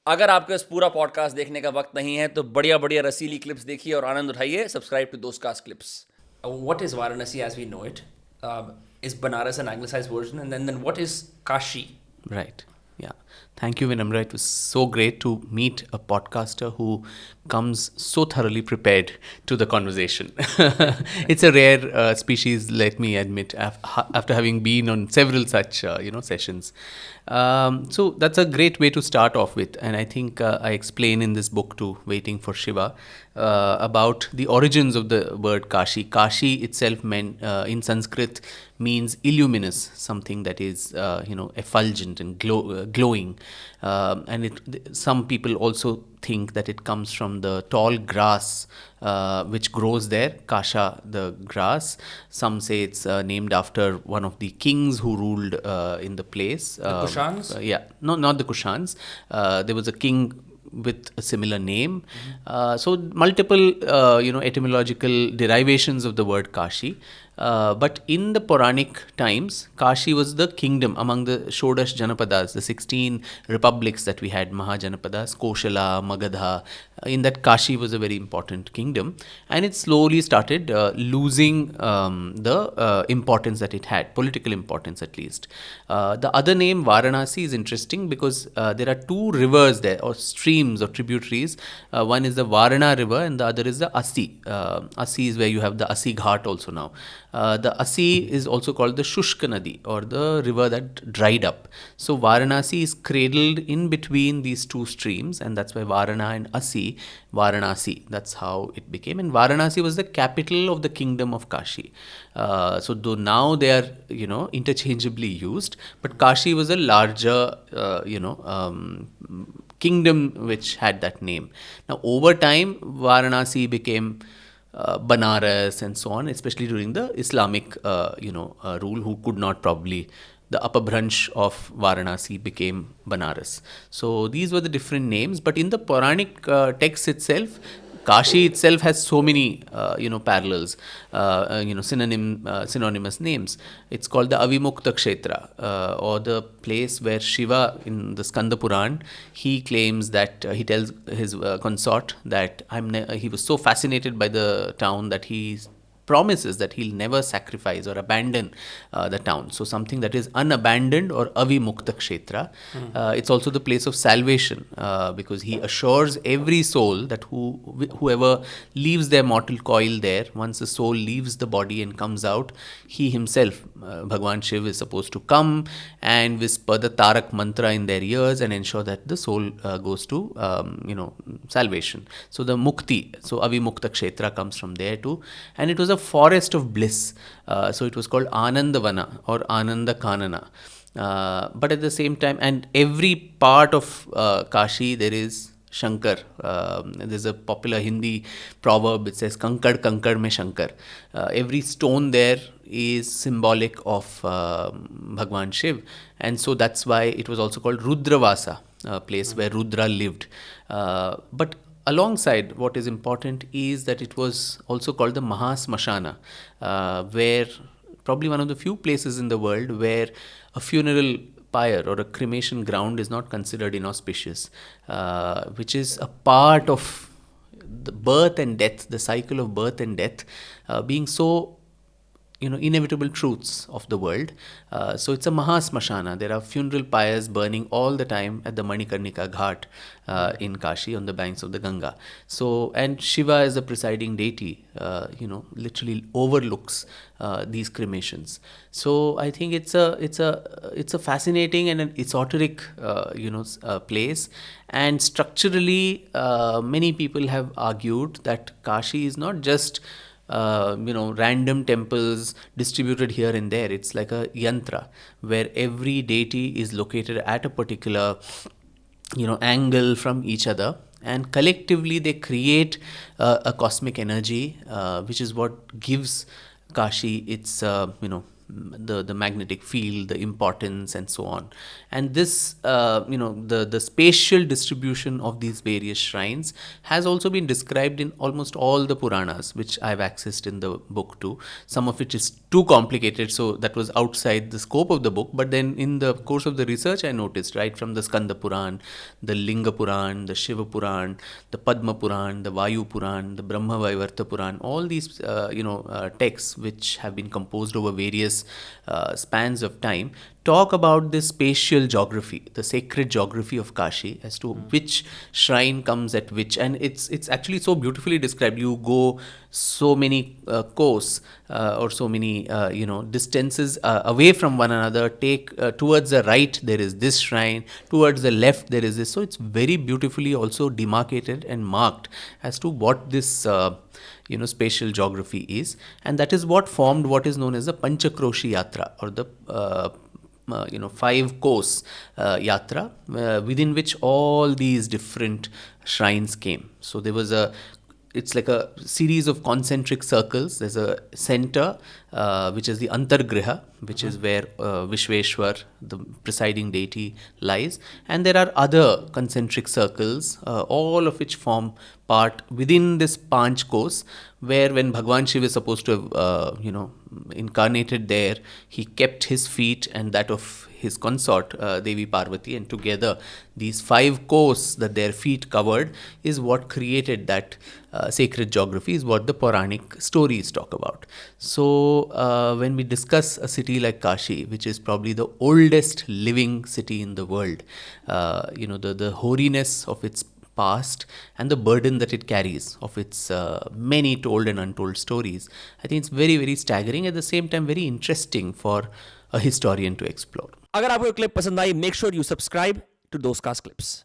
अगर आपको इस पूरा पॉडकास्ट देखने का वक्त नहीं है तो बढ़िया बढ़िया रसीली क्लिप्स देखिए और आनंद उठाइए. Subscribe to Dostcast clips. What is Varanasi as we know it? Is Banaras an anglicized version? And then what is Kashi? Right. Yeah. Thank you, Vinamra. It was so great to meet a podcaster who comes so thoroughly prepared to the conversation. It's a rare species, let me admit, after having been on several such sessions. So that's a great way to start off with, and I think I explain in this book too, Waiting for Shiva, about the origins of the word Kashi. Kashi itself meant in Sanskrit means illuminous, something that is effulgent and glowing, some people also think that it comes from the tall grass which grows there, kasha, the grass. Some say it's named after one of the kings who ruled in the place. The Kushans? Yeah, no, not the Kushans. There was a king with a similar name. So multiple, etymological derivations of the word Kashi. But in the Puranic times, Kashi was the kingdom among the Shodash Janapadas, the 16 republics that we had, Maha Janapadas, Koshala, Magadha. In that, Kashi was a very important kingdom, and it slowly started losing the importance that it had, political importance at least. The other name, Varanasi, is interesting because there are two rivers there, or streams or tributaries. One is the Varana river, and the other is the Asi. Asi is where you have the Asi Ghat also now. The Asi is also called the Shushka Nadi, or the river that dried up. So Varanasi is cradled in between these two streams, and that's why Varana and Asi, Varanasi. That's how it became. And Varanasi was the capital of the kingdom of Kashi. So though now they are, interchangeably used, but Kashi was a larger, kingdom which had that name. Now over time, Varanasi became Banaras and so on, especially during the Islamic, rule, who could not probably, the upper branch of Varanasi became Banaras. So these were the different names, but in the Puranic text itself, Kashi itself has so many, parallels, synonymous names. It's called the Avimukta Kshetra, or the place where Shiva, in the Skanda Puran, he claims that he tells his consort that he was so fascinated by the town that he promises that he'll never sacrifice or abandon the town. So something that is unabandoned, or avimukta kshetra. It's also the place of salvation, because he assures every soul that whoever leaves their mortal coil there, once the soul leaves the body and comes out, he himself, Bhagwan Shiv, is supposed to come and whisper the Tarak mantra in their ears and ensure that the soul goes to, salvation. So the mukti, so avimukta kshetra comes from there too. And it was a forest of bliss. So it was called Anandavana or Ananda Kanana. But at the same time, and every part of Kashi, there is Shankar. There's a popular Hindi proverb. It says, Kankad, Kankad mein Shankar. Every stone there is symbolic of Bhagwan Shiv. And so that's why it was also called Rudravasa, a place where Rudra lived. But alongside, what is important is that it was also called the Maha Smashana, where probably one of the few places in the world where a funeral pyre or a cremation ground is not considered inauspicious, which is a part of the birth and death, the cycle of birth and death, being so inevitable truths of the world. So it's a Maha Smashana. There are funeral pyres burning all the time at the Manikarnika Ghat in Kashi, on the banks of the Ganga. So, and Shiva, as the presiding deity, literally overlooks these cremations. So I think it's a fascinating and an esoteric place. And structurally, many people have argued that Kashi is not just random temples distributed here and there. It's like a yantra where every deity is located at a particular, angle from each other, and collectively they create a cosmic energy, which is what gives Kashi its, the magnetic field, the importance, and so on. And this, the spatial distribution of these various shrines has also been described in almost all the Puranas, which I've accessed in the book too. Some of it is too complicated, so that was outside the scope of the book. But then in the course of the research, I noticed, right, from the Skanda Puran, the Linga Puran, the Shiva Puran, the Padma Puran, the Vayu Puran, the Brahma Vaivarta Puran, all these texts which have been composed over various spans of time talk about this spatial geography, the sacred geography of Kashi, as to which shrine comes at which, and it's actually so beautifully described. You go so many course or so many distances away from one another. Take towards the right there is this shrine, towards the left there is this. So it's very beautifully also demarcated and marked as to what this spatial geography is, and that is what formed what is known as the Panchakroshi Yatra, or the 5 course yatra, within which all these different shrines came. So there was it's like a series of concentric circles. There's a center, which is the Antargriha, which is where Vishveshwar, the presiding deity, lies. And there are other concentric circles, all of which form part within this Panch course, where when Bhagwan Shiva is supposed to have, incarnated there, he kept his feet and that of his consort, Devi Parvati, and together these 5 courses that their feet covered is what created that sacred geography, is what the Puranic stories talk about. So when we discuss a city like Kashi, which is probably the oldest living city in the world, the hoariness of its past and the burden that it carries of its many told and untold stories, I think it's very, very staggering, at the same time very interesting for a historian to explore. अगर आपको clip पसंद आई, make sure you subscribe to Dostcast clips.